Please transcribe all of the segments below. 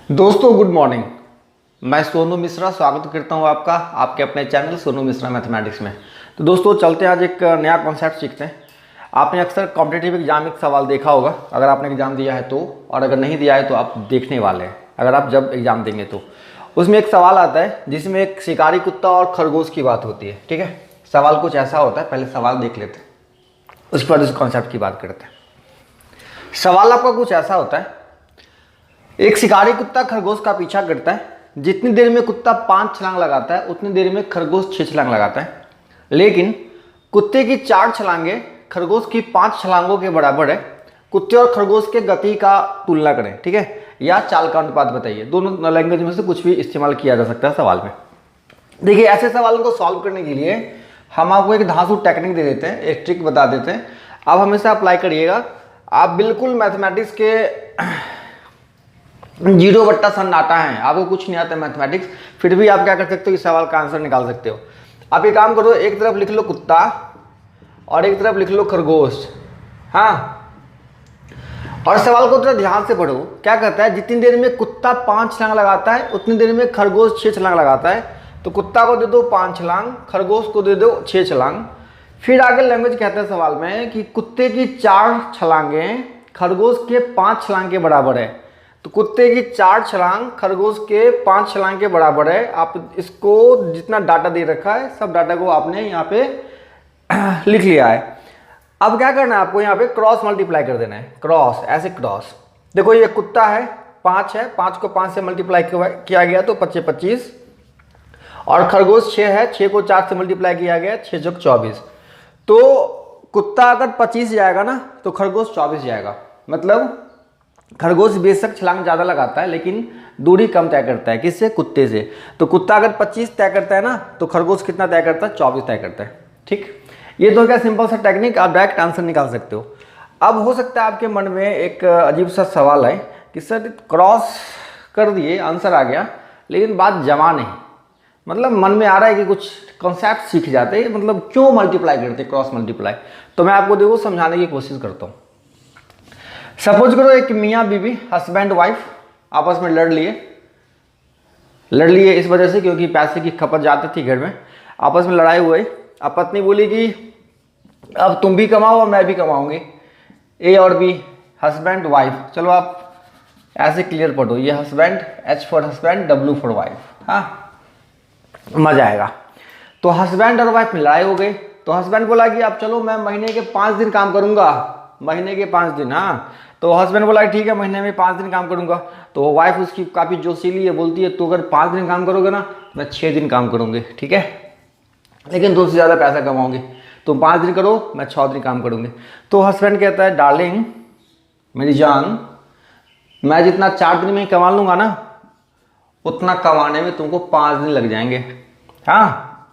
दोस्तों good morning. मैं सोनू मिश्रा स्वागत करता हूं आपका आपके अपने चैनल सोनू मिश्रा मैथमेटिक्स में। तो दोस्तों चलते हैं, आज एक नया कॉन्सेप्ट सीखते हैं। आपने अक्सर कॉम्पिटिटिव एग्जाम एक सवाल देखा होगा, अगर आपने एग्जाम दिया है तो, और अगर नहीं दिया है तो आप देखने वाले हैं अगर आप जब एग्जाम देंगे तो। उसमें एक सवाल आता है जिसमें एक शिकारी कुत्ता और खरगोश की बात होती है। ठीक है, सवाल कुछ ऐसा होता है, पहले सवाल देख लेते हैं, उसके बाद उस कॉन्सेप्ट की बात करते हैं। सवाल आपका कुछ ऐसा होता है, एक शिकारी कुत्ता खरगोश का पीछा करता है। जितनी देर में कुत्ता 5 छलांग लगाता है उतनी देर में खरगोश 6 छलांग लगाता है, लेकिन कुत्ते की 4 छलांगें खरगोश की 5 छलांगों के बराबर है। कुत्ते और खरगोश के गति का तुलना करें, ठीक है, या चाल का अनुपात बताइए। दोनों लैंग्वेज में से कुछ भी इस्तेमाल किया जा सकता है सवाल में। देखिए, ऐसे सवालों को सॉल्व करने के लिए हम आपको एक धांसू टेक्निक दे देते हैं, एक ट्रिक बता देते हैं, आप हमेशा अप्लाई करिएगा। आप बिल्कुल मैथमेटिक्स के 0 बट्टा सन्नाटा है, आपको कुछ नहीं आता मैथमेटिक्स, फिर भी आप क्या कर सकते हो, इस सवाल का आंसर निकाल सकते हो। आप ये काम करो, एक तरफ लिख लो कुत्ता और एक तरफ लिख लो खरगोश। हाँ, और सवाल को थोड़ा ध्यान से पढ़ो। क्या कहता है, जितनी देर में कुत्ता 5 छलांग लगाता है उतनी देर में खरगोश 6 छलांग लगाता है। तो कुत्ता को दे दो 5 छलांग, खरगोश को दे दो 6 छलांग। फिर आगे लैंग्वेज कहता है सवाल में कि कुत्ते की 4 छलांगें खरगोश के 5 छलांग के बराबर है। तो कुत्ते की 4 छलांग खरगोश के 5 छलांग के बराबर है। आप इसको जितना डाटा दे रखा है सब डाटा को आपने यहाँ पे लिख लिया है। अब क्या करना है, आपको यहाँ पे क्रॉस मल्टीप्लाई कर देना है। क्रॉस, ऐसे क्रॉस। देखो ये कुत्ता है, 5 है, 5 को 5 से मल्टीप्लाई किया गया तो 25 25, और खरगोश 6 है, 6 को 4 से मल्टीप्लाई किया गया 6 चौक 24। तो कुत्ता अगर 25 जाएगा ना तो खरगोश 24 जाएगा। मतलब खरगोश बेशक छलांग ज़्यादा लगाता है लेकिन दूरी कम तय करता है, किससे, कुत्ते से। तो कुत्ता अगर 25 तय करता है ना तो खरगोश कितना तय करता है, 24 तय करता है। ठीक, ये तो क्या सिंपल सा टेक्निक, आप डायरेक्ट आंसर निकाल सकते हो। अब हो सकता है आपके मन में एक अजीब सा सवाल है कि सर क्रॉस कर दिए आंसर आ गया, लेकिन बात जमा नहीं, मतलब मन में आ रहा है कि कुछ कॉन्सेप्ट सीख जाते हैं, मतलब क्यों मल्टीप्लाई करते क्रॉस मल्टीप्लाई। तो मैं आपको देखो समझाने की कोशिश करता हूँ। सपोज करो एक मियाँ बीवी, हस्बैंड वाइफ आपस में लड़ लिए इस वजह से क्योंकि पैसे की खपत ज़्यादा थी घर में, आपस में लड़ाई हुए। अब पत्नी बोली कि अब तुम भी कमाओ और मैं भी कमाऊंगी, ए और बी, हस्बैंड वाइफ। चलो आप ऐसे क्लियर पढ़ो, ये husband, H for husband, W for wife. हाँ, मजा आएगा। तो हस्बैंड और वाइफ में लड़ाई हो गई। तो हस्बैंड बोला कि अब चलो मैं महीने के 5 दिन काम करूंगा, महीने के 5 दिन। हाँ, तो हस्बैंड बोला ठीक है महीने में 5 दिन काम करूंगा। तो वाइफ उसकी काफ़ी जोशीली है, बोलती है तो अगर 5 दिन काम करोगे ना मैं 6 दिन काम करूंगी, ठीक है, लेकिन तुमसे ज़्यादा पैसा कमाऊंगी। तुम 5 दिन करो, मैं 6 दिन काम करूंगी। तो हस्बैंड कहता है डार्लिंग, मेरी जान, मैं जितना 4 दिन में कमा लूंगा ना उतना कमाने में तुमको 5 दिन लग जाएंगे। हाँ,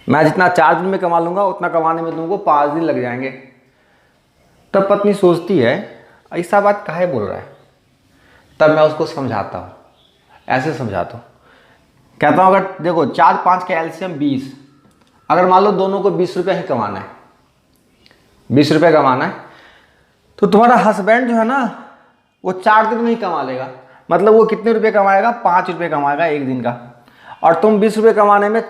मैं जितना 4 दिन में कमा लूंगा उतना कमाने में तुमको 5 दिन लग जाएंगे। तब पत्नी सोचती है ऐसा बात काहे बोल रहा है। तब मैं उसको समझाता हूँ, ऐसे समझाता हूँ, कहता हूँ अगर देखो 4 5 का एलसीएम 20, अगर मान लो दोनों को 20 रुपये ही कमाना है, 20 रुपये कमाना है, तो तुम्हारा हस्बैंड जो है ना वो 4 दिन में ही कमा लेगा। मतलब वो कितने रुपये कमाएगा, 5 रुपये कमाएगा एक दिन का, और तुम 20 रुपये कमाने में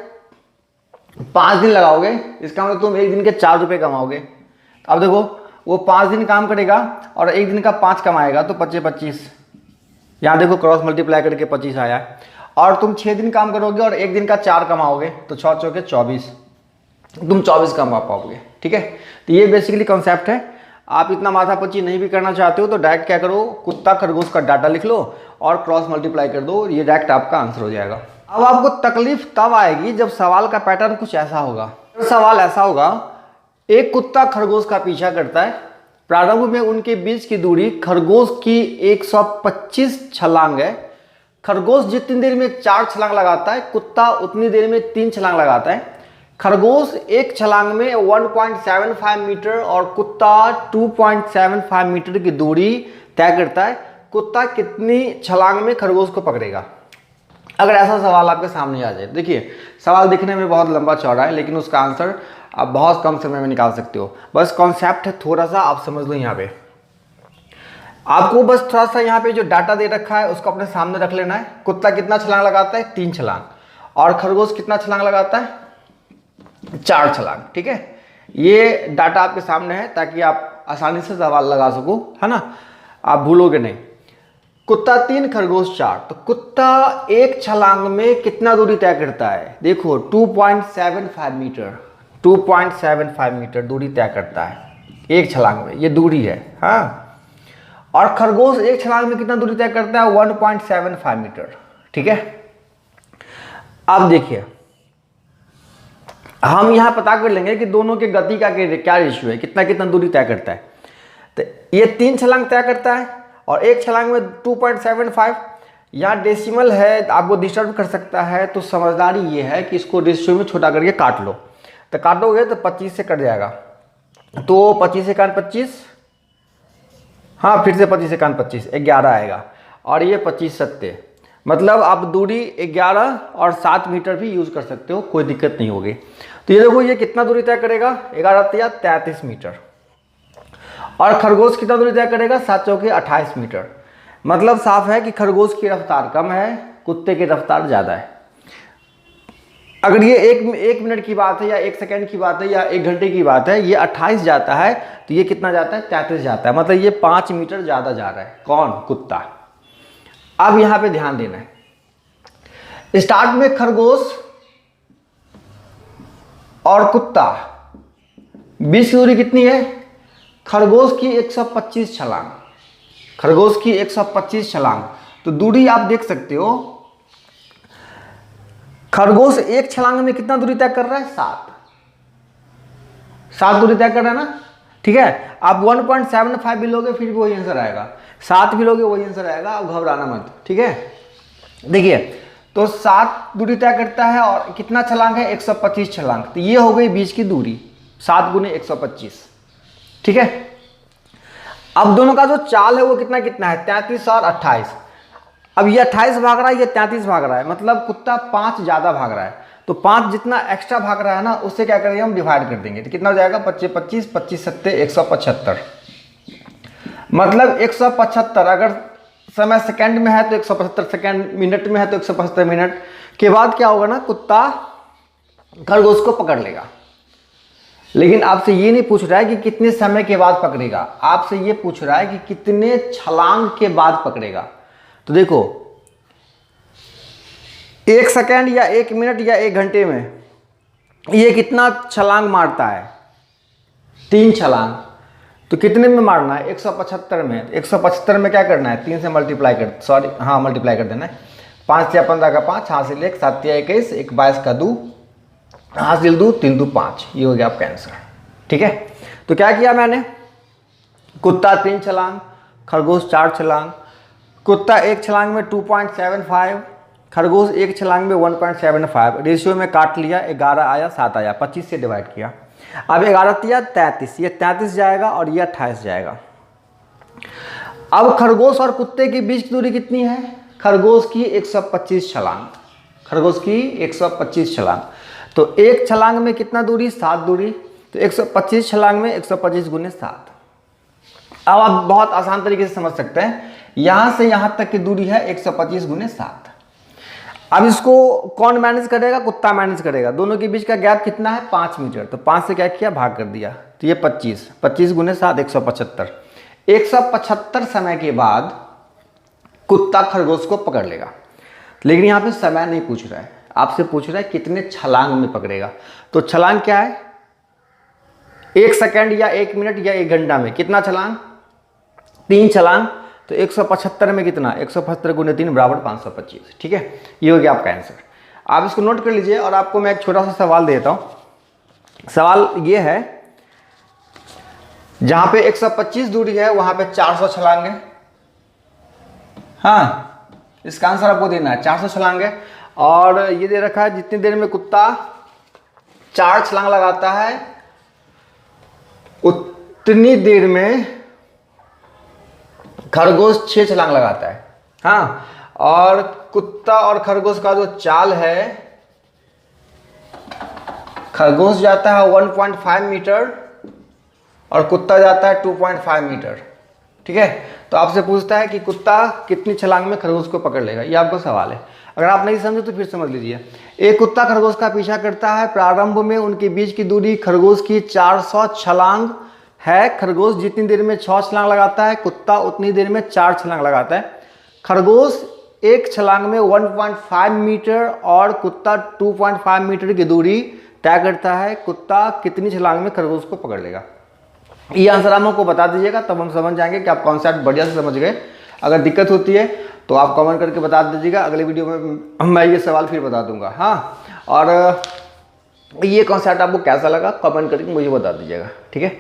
5 दिन लगाओगे, इसका मतलब तुम एक दिन के 4 रुपये कमाओगे। अब देखो वो 5 दिन काम करेगा और एक दिन का 5 कमाएगा तो 25 25, यहाँ देखो क्रॉस मल्टीप्लाई करके 25 आया। और तुम 6 दिन काम करोगे और एक दिन का 4 कमाओगे तो 6 चौके 24, तुम 24 कमा पाओगे। ठीक है, तो ये बेसिकली कॉन्सेप्ट है। आप इतना माथापच्ची नहीं भी करना चाहते हो तो डायरेक्ट क्या करो, कुत्ता खरगोश का डाटा लिख लो और क्रॉस मल्टीप्लाई कर दो, ये डायरेक्ट आपका आंसर हो जाएगा। अब आपको तकलीफ तब आएगी जब सवाल का पैटर्न कुछ ऐसा होगा। सवाल ऐसा होगा, एक कुत्ता खरगोश का पीछा करता है, प्रारंभ में उनके बीच की दूरी खरगोश की 125 छलांग है। खरगोश जितनी देर में 4 छलांग लगाता है कुत्ता उतनी देर में 3 छलांग लगाता है। खरगोश एक छलांग में 1.75 मीटर और कुत्ता 2.75 मीटर की दूरी तय करता है। कुत्ता कितनी छलांग में खरगोश को पकड़ेगा। अगर ऐसा सवाल आपके सामने आ जाए, देखिए सवाल दिखने में बहुत लंबा चौड़ा है लेकिन उसका आंसर आप बहुत कम समय में निकाल सकते हो। बस कॉन्सेप्ट है, थोड़ा सा आप समझ लो। यहाँ पे आपको बस थोड़ा सा यहाँ पे जो डाटा दे रखा है उसको अपने सामने रख लेना है। कुत्ता कितना छलांग लगाता है? 3 छलांग। और खरगोश कितना छलांग लगाता है? 4 छलांग। ठीक है, ये डाटा आपके सामने है ताकि आप आसानी से सवाल लगा सको, है ना, आप भूलोगे नहीं। कुत्ता 3, खरगोश 4। तो कुत्ता एक छलांग में कितना दूरी तय करता है? देखो 2.75 मीटर, 2.75 मीटर दूरी तय करता है एक छलांग में, ये दूरी है। हाँ, और खरगोश एक छलांग में कितना दूरी तय करता है? 1.75 मीटर। ठीक है, अब देखिए हम यहां पता कर लेंगे कि दोनों के गति का क्या रेशियो है, कितना कितना दूरी तय करता है। तो ये 3 छलांग तय करता है और एक छलांग में 2.75। यहाँ डेसिमल है, आपको डिस्टर्ब कर सकता है, तो समझदारी ये है कि इसको रेशियो में छोटा करके काट लो। तो काटोगे तो 25 से कट जाएगा, तो 25 एकान 25, हाँ फिर से 25 एकान 25, 11 आएगा। और ये 25 सत्ते, मतलब आप दूरी 11 और 7 मीटर भी यूज कर सकते हो, कोई दिक्कत नहीं होगी। तो ये देखो ये कितना दूरी तय करेगा? 11 33 मीटर। और खरगोश कितना दूरी तय करेगा? 7 चौके 28 मीटर। मतलब साफ है कि खरगोश की रफ्तार कम है, कुत्ते की रफ्तार ज़्यादा है। अगर ये एक मिनट की बात है या 1 सेकेंड की बात है या 1 घंटे की बात है, ये 28 जाता है तो ये कितना जाता है? 33 जाता है। मतलब ये 5 मीटर ज़्यादा जा रहा है। कौन? कुत्ता। अब यहाँ पे ध्यान देना है, स्टार्ट में खरगोश और कुत्ता बीच की दूरी कितनी है? खरगोश की 125 छलांग, खरगोश की 125 छलांग। तो दूरी आप देख सकते हो, खरगोश एक छलांग में कितना दूरी तय कर रहा है? 7 दूरी तय कर रहा है ना। ठीक है, आप 1.75 भी लोगे फिर भी वही आंसर आएगा, 7 भी लोगे वही आंसर आएगा, आप घबराना मत। ठीक है, देखिए तो 7 दूरी तय करता है और कितना छलांग है? 125 छलांग। तो ये हो गई बीच की दूरी, 7 गुने 125। ठीक है, अब दोनों का जो चाल है वो कितना कितना है? 33 और 28। अब ये 28 भाग रहा है, ये 33 भाग रहा है, मतलब कुत्ता 5 ज़्यादा भाग रहा है। तो 5 जितना एक्स्ट्रा भाग रहा है ना, उससे क्या करेंगे हम? डिवाइड कर देंगे। तो कितना हो जाएगा? 25 25 25 सत्ते 175। मतलब 175, अगर समय सेकंड में है तो 175 सेकंड, मिनट में है तो 175 मिनट के बाद क्या होगा ना, कुत्ता खरगोश को पकड़ लेगा। लेकिन आपसे ये नहीं पूछ रहा है कि कितने समय के बाद पकड़ेगा, आपसे ये पूछ रहा है कि कितने छलांग के बाद पकड़ेगा। तो देखो 1 सेकंड या 1 मिनट या 1 घंटे में ये कितना छलांग मारता है? 3 छलांग। तो कितने में मारना है? 175 में। 175 में क्या करना है? 3 से मल्टीप्लाई कर देना है। 5 या 15 का 5, हासिल 1, 7 या 21, 1 22 का 2, हासिल 2, 3 2 5। ये हो गया आपका आंसर। ठीक है, तो क्या किया मैंने? कुत्ता 3 छलांग, खरगोश 4 छलांग। कुत्ता एक छलांग में 2.75, खरगोश एक छलांग में 1.75। रेशियो में काट लिया, 11 आया, 7 आया, 25 से डिवाइड किया। अब 11 तिया 33, ये 33 जाएगा और ये 28 जाएगा। अब खरगोश और कुत्ते के बीच की दूरी कितनी है? खरगोश की 125 छलांग, खरगोश की 125 छलांग। तो एक छलांग में कितना दूरी? 7 दूरी। तो 125 छलांग में 125 गुने 7। अब आप बहुत आसान तरीके से समझ सकते हैं, यहां से यहां तक की दूरी है 125 गुने 7। अब इसको कौन मैनेज करेगा? कुत्ता मैनेज करेगा। दोनों के बीच का गैप कितना है? 5 मीटर। तो 5 से क्या किया? भाग कर दिया। तो ये 25, 25 गुने 7, 175। 175 समय के बाद कुत्ता खरगोश को पकड़ लेगा। लेकिन यहाँ पे समय नहीं पूछ रहा है, आपसे पूछ रहा है कितने छलांग में पकड़ेगा। तो छलांग क्या है? 1 सेकंड या 1 मिनट या 1 घंटा में कितना छलांग? 3 छलांग। तो 175 में कितना? 175 गुने 3 बराबर 525। ठीक है, ये हो गया आपका आंसर। आप इसको नोट कर लीजिए और आपको मैं एक छोटा सा सवाल देता हूं। सवाल ये है, जहां पे 125 दूरी है वहां पे 400 छलांग है। हाँ, इसका आंसर आपको देना है, 400 छलांग है। और ये दे रखा है जितनी देर में कुत्ता 4 छलांग लगाता है उतनी देर में खरगोश 6 छलांग लगाता है। हाँ, और कुत्ता और खरगोश का जो चाल है, खरगोश जाता है 1.5 मीटर और कुत्ता जाता है 2.5 मीटर। ठीक है, तो आपसे पूछता है कि कुत्ता कितनी छलांग में खरगोश को पकड़ लेगा, ये आपका सवाल है। अगर आप नहीं समझे तो फिर समझ लीजिए। एक कुत्ता खरगोश का पीछा करता है, प्रारंभ में उनके बीच की दूरी खरगोश की 400 छलांग है। खरगोश जितनी देर में 6 छलांग लगाता है, कुत्ता उतनी देर में 4 छलांग लगाता है। खरगोश एक छलांग में 1.5 मीटर और कुत्ता 2.5 मीटर की दूरी तय करता है। कुत्ता कितनी छलांग में खरगोश को पकड़ लेगा? ये आंसर आप हमको बता दीजिएगा, तब हम समझ जाएंगे कि आप कॉन्सेप्ट बढ़िया से समझ गए। अगर दिक्कत होती है तो आप कमेंट करके बता दीजिएगा, अगले वीडियो में मैं ये सवाल फिर बता दूंगा। हाँ, और ये कॉन्सेप्ट आपको कैसा लगा कमेंट करके मुझे बता दीजिएगा, ठीक है।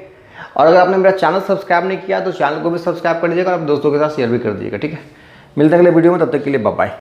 और अगर आपने मेरा चैनल सब्सक्राइब नहीं किया तो चैनल को भी सब्सक्राइब कर दीजिएगा और दोस्तों के साथ शेयर भी कर दीजिएगा, ठीक है। मिलते हैं अगले वीडियो में, तब तक के लिए बाय बाय।